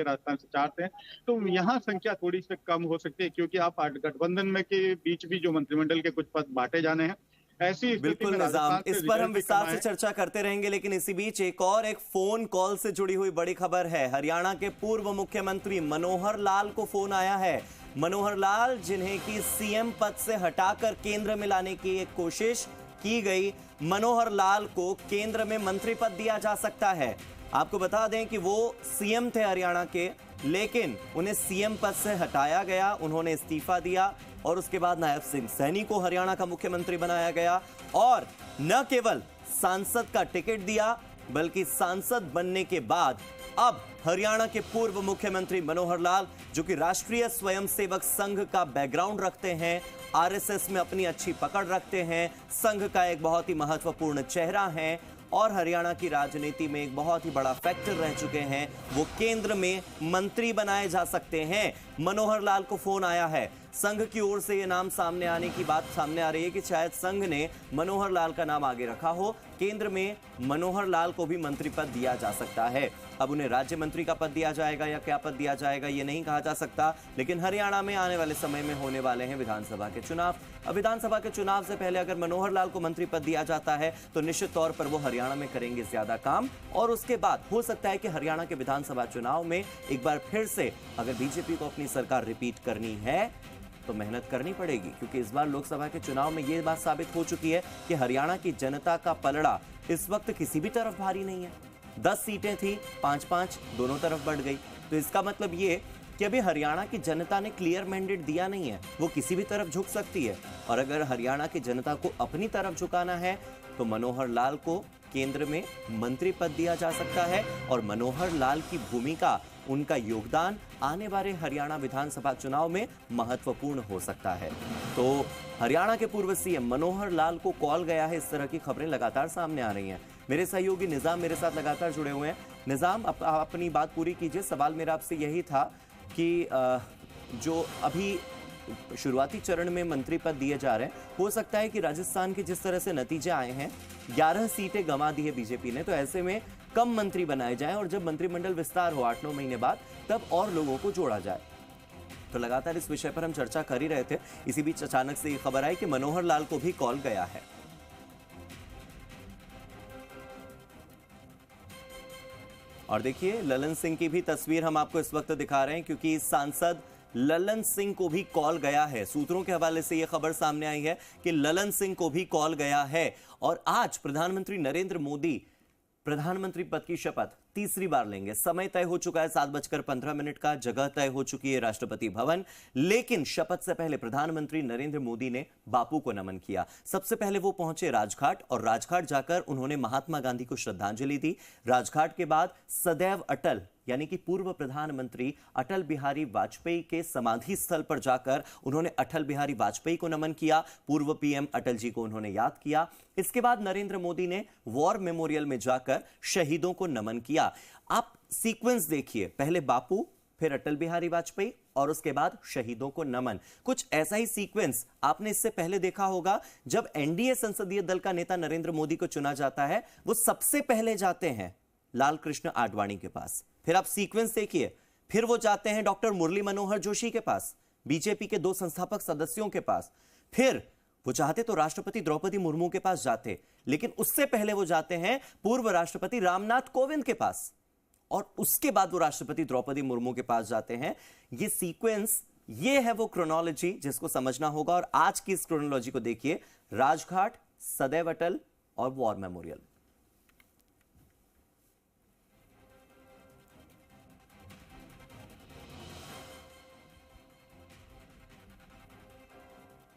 राजस्थान से चाहते हैं, तो यहाँ संख्या थोड़ी सी कम हो सकती है, क्योंकि आप गठबंधन में के बीच भी जो मंत्रिमंडल के कुछ पद बांटे जाने हैं, ऐसी स्थिति बिल्कुल में निजाम, राजस्थान से इस पर हम रिजल्ट भी कम विस्तार से आए। चर्चा करते रहेंगे, लेकिन इसी बीच एक फोन कॉल से जुड़ी हुई बड़ी खबर है। हरियाणा के पूर्व मुख्यमंत्री मनोहर लाल को फोन आया है। मनोहर लाल, जिन्हें कि सीएम पद से हटाकर केंद्र में लाने की एक कोशिश की गई, मनोहर लाल को केंद्र में मंत्री पद दिया जा सकता है। आपको बता दें कि वो सीएम थे हरियाणा के, लेकिन उन्हें सीएम पद से हटाया गया, उन्होंने इस्तीफा दिया और उसके बाद नायब सिंह सैनी को हरियाणा का मुख्यमंत्री बनाया गया और न केवल सांसद का टिकट दिया, बल्कि सांसद बनने के बाद अब हरियाणा के पूर्व मुख्यमंत्री मनोहर लाल, जो कि राष्ट्रीय स्वयंसेवक संघ का बैकग्राउंड रखते हैं, आरएसएस में अपनी अच्छी पकड़ रखते हैं, संघ का एक बहुत ही महत्वपूर्ण चेहरा है और हरियाणा की राजनीति में एक बहुत ही बड़ा फैक्टर रह चुके हैं, वो केंद्र में मंत्री बनाए जा सकते हैं। मनोहर लाल को फोन आया है। संघ की ओर से यह नाम सामने आने की बात सामने आ रही है कि शायद संघ ने मनोहर लाल का नाम आगे रखा हो, केंद्र में मनोहर लाल को भी मंत्री पद दिया जा सकता है। अब उन्हें राज्य मंत्री का पद दिया जाएगा या क्या पद दिया जाएगा ये नहीं कहा जा सकता, लेकिन हरियाणा में आने वाले समय में होने वाले हैं विधानसभा के चुनाव। अब विधानसभा के चुनाव से पहले अगर मनोहर लाल को मंत्री पद दिया जाता है तो निश्चित तौर पर वो हरियाणा में करेंगे ज्यादा काम और उसके बाद हो सकता है कि हरियाणा के विधानसभा चुनाव में एक बार फिर से अगर बीजेपी को अपनी सरकार रिपीट करनी है तो मेहनत करनी पड़ेगी, क्योंकि इस बार लोकसभा के चुनाव में यह बात साबित हो चुकी है कि हरियाणा की जनता का पलड़ा इस वक्त किसी भी तरफ भारी नहीं है। 10 सीटें थी, 5-5 दोनों तरफ बढ़ गई, तो इसका मतलब ये कि अभी हरियाणा की जनता ने क्लियर मैंडेट दिया नहीं है, वो किसी भी तरफ झुक सकती है। और अगर हरियाणा की जनता को अपनी तरफ झुकाना है तो मनोहर लाल को केंद्र में मंत्री पद दिया जा सकता है और मनोहर लाल की भूमिका, उनका योगदान आने वाले हरियाणा विधानसभा चुनाव में महत्वपूर्ण हो सकता है। तो हरियाणा के पूर्व सीएम मनोहर लाल को कॉल गया है, इस तरह की खबरें लगातार सामने आ रही हैं। मेरे सहयोगी निजाम मेरे साथ लगातार जुड़े हुए हैं। निजाम, आप अपनी बात पूरी कीजिए। सवाल मेरा आपसे यही था कि जो अभी शुरुआती चरण में मंत्री पद दिए जा रहे हैं, हो सकता है कि राजस्थान के जिस तरह से नतीजे आए हैं, 11 सीटें गंवा दी है बीजेपी ने, तो ऐसे में कम मंत्री बनाए जाएं और जब मंत्रिमंडल विस्तार हो 8-9 महीने बाद तब और लोगों को जोड़ा जाए। तो लगातार इस विषय पर हम चर्चा कर ही रहे थे। इसी बीच अचानक से ये खबर आई कि मनोहर लाल को भी कॉल गया है। और देखिए, ललन सिंह की भी तस्वीर हम आपको इस वक्त दिखा रहे हैं, क्योंकि सांसद ललन सिंह को भी कॉल गया है। सूत्रों के हवाले से यह खबर सामने आई है कि ललन सिंह को भी कॉल गया है और आज प्रधानमंत्री नरेंद्र मोदी प्रधानमंत्री पद की शपथ तीसरी बार लेंगे। समय तय हो चुका है 7:15 का, जगह तय हो चुकी है राष्ट्रपति भवन, लेकिन शपथ से पहले प्रधानमंत्री नरेंद्र मोदी ने बापू को नमन किया। सबसे पहले वो पहुंचे राजघाट और राजघाट जाकर उन्होंने महात्मा गांधी को श्रद्धांजलि दी। राजघाट के बाद सदैव अटल यानी कि पूर्व प्रधानमंत्री अटल बिहारी वाजपेयी के समाधि स्थल पर जाकर उन्होंने अटल बिहारी वाजपेयी को नमन किया, पूर्व पीएम अटल जी को उन्होंने याद किया। इसके बाद नरेंद्र मोदी ने वॉर मेमोरियल में जाकर शहीदों को नमन किया। आप सीक्वेंस देखिए, पहले बापू, फिर अटल बिहारी वाजपेयी और उसके बाद शहीदों को नमन। कुछ ऐसा ही सीक्वेंस आपने इससे पहले देखा होगा। जब एनडीए संसदीय दल का नेता नरेंद्र मोदी को चुना जाता है, वो सबसे पहले जाते हैं लाल कृष्ण आडवाणी के पास, फिर आप सीक्वेंस देखिए, फिर वो जाते हैं डॉक्टर मुरली मनोहर जोशी के पास, बीजेपी के 2 संस्थापक सदस्यों के पास, फिर वो चाहते तो राष्ट्रपति द्रौपदी मुर्मू के पास जाते, लेकिन उससे पहले वो जाते हैं पूर्व राष्ट्रपति रामनाथ कोविंद के पास और उसके बाद वो राष्ट्रपति द्रौपदी मुर्मू के पास जाते हैं। ये सीक्वेंस, ये है वो क्रोनोलॉजी जिसको समझना होगा। और आज की इस क्रोनोलॉजी को देखिए, राजघाट, सदैव अटल और वॉर मेमोरियल।